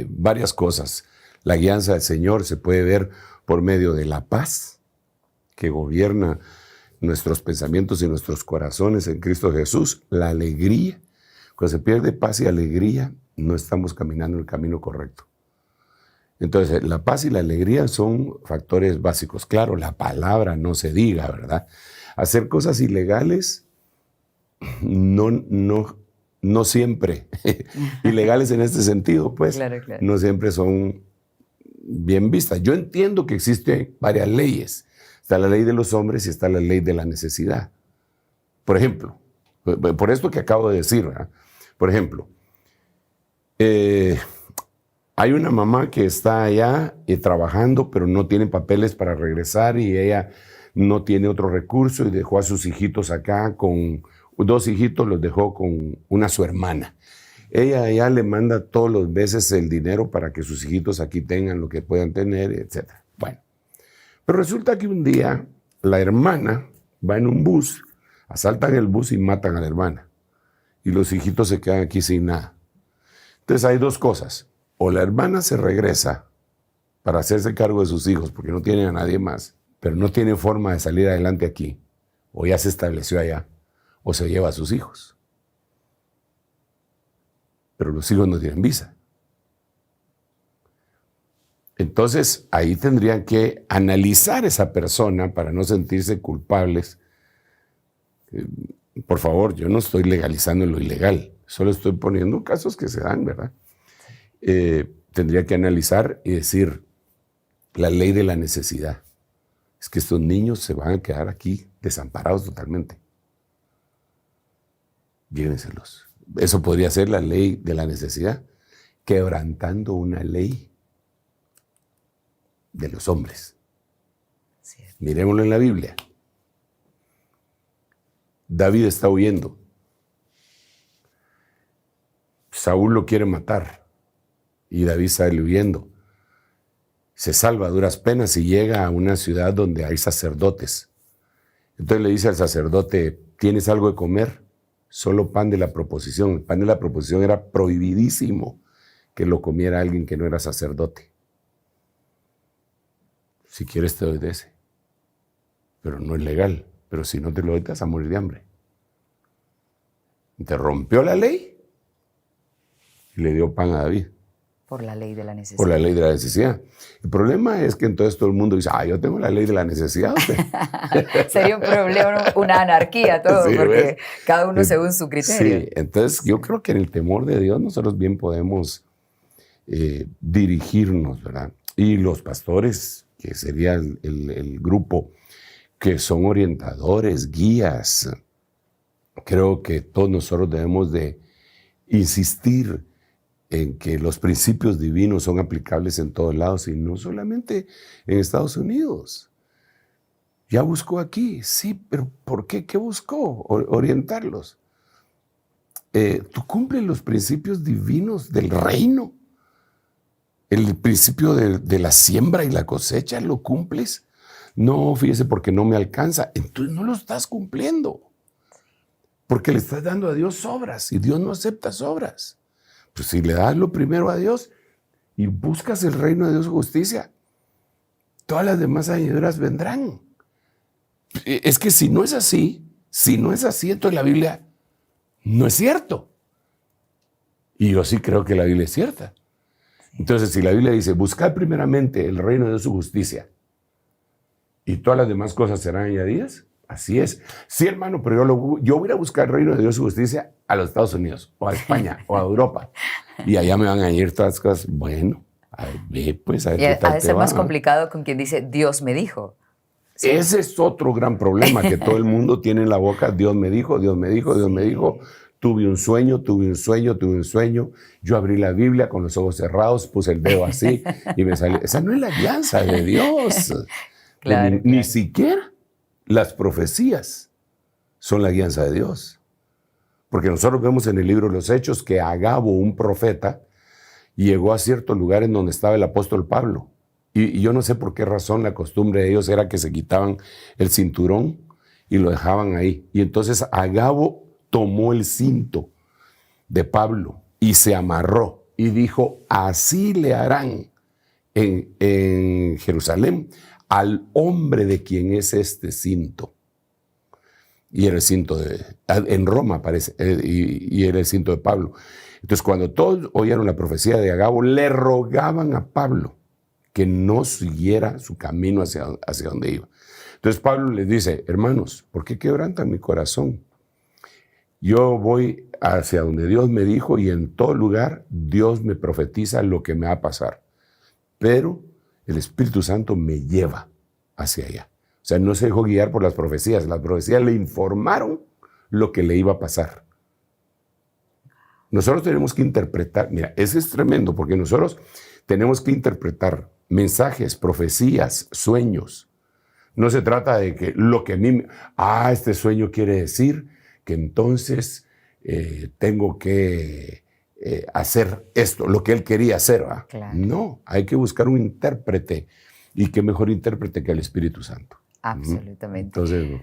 varias cosas. La guianza del Señor se puede ver por medio de la paz que gobierna nuestros pensamientos y nuestros corazones en Cristo Jesús, la alegría. Cuando se pierde paz y alegría, no estamos caminando en el camino correcto. Entonces, la paz y la alegría son factores básicos. Claro, la palabra no se diga, ¿verdad? Hacer cosas ilegales no siempre. Ilegales en este sentido, pues, Claro. no siempre son bien vistas. Yo entiendo que existen varias leyes. Está la ley de los hombres y está la ley de la necesidad. Por ejemplo, por esto que acabo de decir, ¿verdad? Por ejemplo, hay una mamá que está allá trabajando, pero no tiene papeles para regresar y ella no tiene otro recurso y dejó a sus hijitos acá con 2 hijitos, los dejó con su hermana. Ella allá le manda todos los meses el dinero para que sus hijitos aquí tengan lo que puedan tener, etc. Bueno, pero resulta que un día la hermana va en un bus, asaltan el bus y matan a la hermana. Y los hijitos se quedan aquí sin nada. Entonces hay 2 cosas. O la hermana se regresa para hacerse cargo de sus hijos porque no tiene a nadie más, pero no tiene forma de salir adelante aquí, o ya se estableció allá, o se lleva a sus hijos. Pero los hijos no tienen visa. Entonces, ahí tendrían que analizar esa persona para no sentirse culpables. Por favor, yo no estoy legalizando lo ilegal, solo estoy poniendo casos que se dan, ¿verdad? Tendría que analizar y decir la ley de la necesidad. Es que estos niños se van a quedar aquí desamparados totalmente. Llévenselos. Eso podría ser la ley de la necesidad, quebrantando una ley de los hombres. Sí. Miremoslo en la Biblia. David está huyendo. Saúl lo quiere matar y David sale huyendo. se salva a duras penas y llega a una ciudad donde hay sacerdotes. Entonces le dice al sacerdote, ¿tienes algo de comer? Solo pan de la proposición. El pan de la proposición era prohibidísimo que lo comiera alguien que no era sacerdote. Si quieres te doy de ese. Pero no es legal. Pero si no te lo doy, te vas a morir de hambre. Te rompió la ley y le dio pan a David. Por la ley de la necesidad. Por la ley de la necesidad. El problema es que entonces todo el mundo dice, yo tengo la ley de la necesidad. Sería un problema, una anarquía todo, sí, porque ¿ves? Cada uno según su criterio. Sí, entonces yo creo que en el temor de Dios nosotros bien podemos dirigirnos, ¿verdad? Y los pastores, que sería el grupo, que son orientadores, guías, creo que todos nosotros debemos de insistir en que los principios divinos son aplicables en todos lados y no solamente en Estados Unidos. Ya buscó aquí, sí, pero ¿por qué? ¿Qué buscó? Orientarlos. Tú cumples los principios divinos del reino. El principio de la siembra y la cosecha, ¿lo cumples? No, fíjese, porque no me alcanza. Entonces no lo estás cumpliendo. Porque le estás dando a Dios sobras y Dios no acepta sobras. Pues si le das lo primero a Dios y buscas el reino de Dios y justicia, todas las demás añadiduras vendrán. Es que si no es así, entonces la Biblia no es cierto. Y yo sí creo que la Biblia es cierta. Entonces, si la Biblia dice, buscad primeramente el reino de Dios y justicia, y todas las demás cosas serán añadidas, así es. Sí, hermano, pero yo voy a buscar el reino de Dios y justicia a los Estados Unidos, o a España, o a Europa. Y allá me van a ir todas las cosas. Bueno, a ver, pues a ver qué tal ha de ser más complicado con quien dice, Dios me dijo. Sí. Ese es otro gran problema, que todo el mundo tiene en la boca, Dios me dijo, Dios me dijo, Dios me dijo. Tuve un sueño. Yo abrí la Biblia con los ojos cerrados, puse el dedo así y me salió. Esa no es la guianza de Dios. Claro, ni siquiera las profecías son la guianza de Dios. Porque nosotros vemos en el libro de los Hechos que Agabo, un profeta, llegó a ciertos lugares donde estaba el apóstol Pablo. Y yo no sé por qué razón la costumbre de ellos era que se quitaban el cinturón y lo dejaban ahí. Y entonces Agabo tomó el cinto de Pablo y se amarró y dijo, así le harán en Jerusalén al hombre de quien es este cinto. Y era el cinto en Roma parece, y era el cinto de Pablo. Entonces cuando todos oyeron la profecía de Agabo, le rogaban a Pablo que no siguiera su camino hacia donde iba. Entonces Pablo les dice, hermanos, ¿por qué quebrantan mi corazón? Yo voy hacia donde Dios me dijo y en todo lugar Dios me profetiza lo que me va a pasar. Pero el Espíritu Santo me lleva hacia allá. O sea, no se dejó guiar por las profecías. Las profecías le informaron lo que le iba a pasar. Nosotros tenemos que interpretar. Mira, eso es tremendo porque nosotros tenemos que interpretar mensajes, profecías, sueños. No se trata de que lo que a mí... este sueño quiere decir que entonces tengo que hacer esto, lo que él quería hacer. Claro. No, hay que buscar un intérprete. Y qué mejor intérprete que el Espíritu Santo. Absolutamente. Entonces,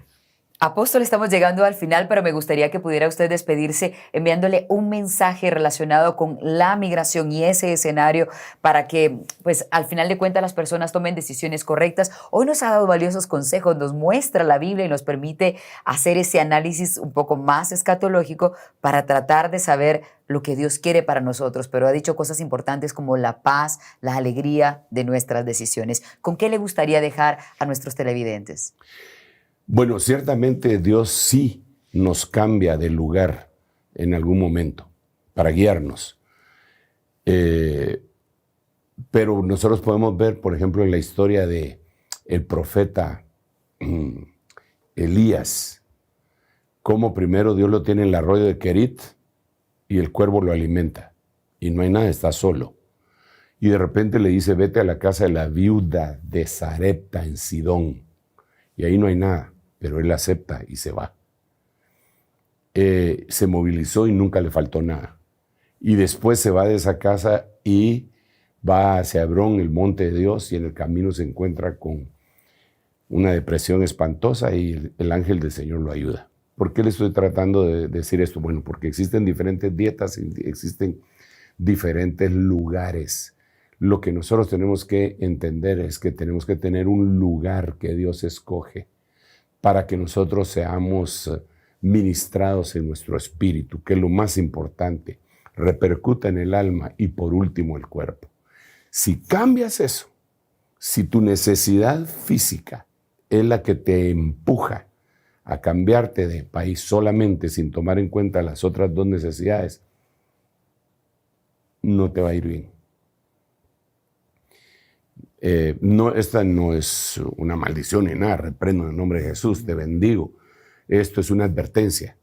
Apóstol, estamos llegando al final, pero me gustaría que pudiera usted despedirse enviándole un mensaje relacionado con la migración y ese escenario para que, pues, al final de cuentas las personas tomen decisiones correctas. Hoy nos ha dado valiosos consejos, nos muestra la Biblia y nos permite hacer ese análisis un poco más escatológico para tratar de saber lo que Dios quiere para nosotros, pero ha dicho cosas importantes como la paz, la alegría de nuestras decisiones. ¿Con qué le gustaría dejar a nuestros televidentes? Bueno, ciertamente Dios sí nos cambia de lugar en algún momento para guiarnos. Pero nosotros podemos ver, por ejemplo, en la historia de el profeta Elías, cómo primero Dios lo tiene en el arroyo de Querit y el cuervo lo alimenta. Y no hay nada, está solo. Y de repente le dice, vete a la casa de la viuda de Sarepta en Sidón. Y ahí no hay nada. Pero él acepta y se va. Se movilizó y nunca le faltó nada. Y después se va de esa casa y va hacia Hebrón, el monte de Dios, y en el camino se encuentra con una depresión espantosa y el ángel del Señor lo ayuda. ¿Por qué le estoy tratando de decir esto? Bueno, porque existen diferentes dietas, existen diferentes lugares. Lo que nosotros tenemos que entender es que tenemos que tener un lugar que Dios escoge para que nosotros seamos ministrados en nuestro espíritu, que es lo más importante, repercuta en el alma y por último el cuerpo. Si cambias eso, si tu necesidad física es la que te empuja a cambiarte de país solamente sin tomar en cuenta las otras dos necesidades, no te va a ir bien. Esta no es una maldición ni nada, reprendo en el nombre de Jesús, te bendigo. Esto es una advertencia,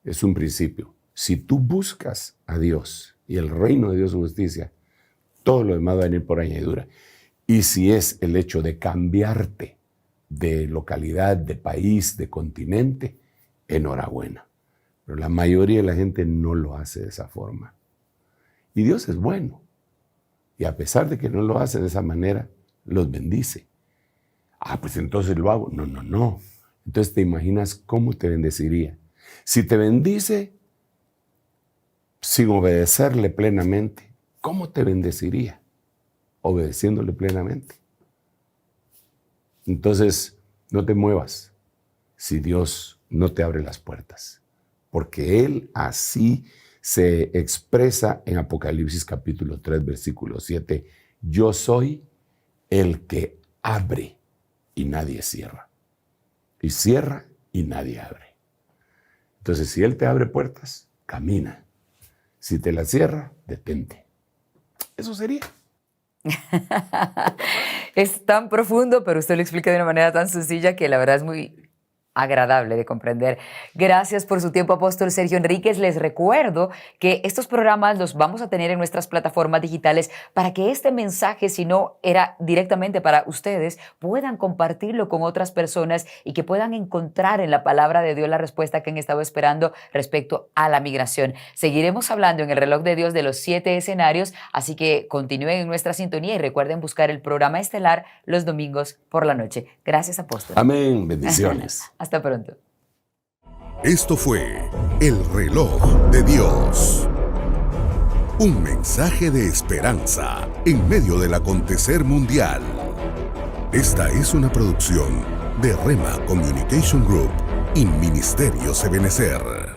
es un principio. Si tú buscas a Dios y el reino de Dios su justicia, todo lo demás va a venir por añadidura. Y si es el hecho de cambiarte de localidad, de país, de continente, enhorabuena. Pero la mayoría de la gente no lo hace de esa forma. Y Dios es bueno. Y a pesar de que no lo hace de esa manera, los bendice. Pues entonces lo hago. No. Entonces te imaginas cómo te bendeciría. Si te bendice sin obedecerle plenamente, ¿cómo te bendeciría? Obedeciéndole plenamente. Entonces, no te muevas si Dios no te abre las puertas, porque Él así se expresa en Apocalipsis capítulo 3, versículo 7. Yo soy el que abre y nadie cierra, y cierra y nadie abre. Entonces, si Él te abre puertas, camina. Si te las cierra, detente. Eso sería. Es tan profundo, pero usted lo explica de una manera tan sencilla que la verdad es muy agradable de comprender. Gracias por su tiempo, apóstol Sergio Enríquez. Les recuerdo que estos programas los vamos a tener en nuestras plataformas digitales para que este mensaje, si no era directamente para ustedes, puedan compartirlo con otras personas y que puedan encontrar en la palabra de Dios la respuesta que han estado esperando respecto a la migración. Seguiremos hablando en el reloj de Dios de los 7 escenarios, así que continúen en nuestra sintonía y recuerden buscar el programa estelar los domingos por la noche. Gracias, apóstol. Amén. Bendiciones. Hasta pronto. Esto fue El Reloj de Dios. Un mensaje de esperanza en medio del acontecer mundial. Esta es una producción de Rema Communication Group y Ministerios Ebenecer.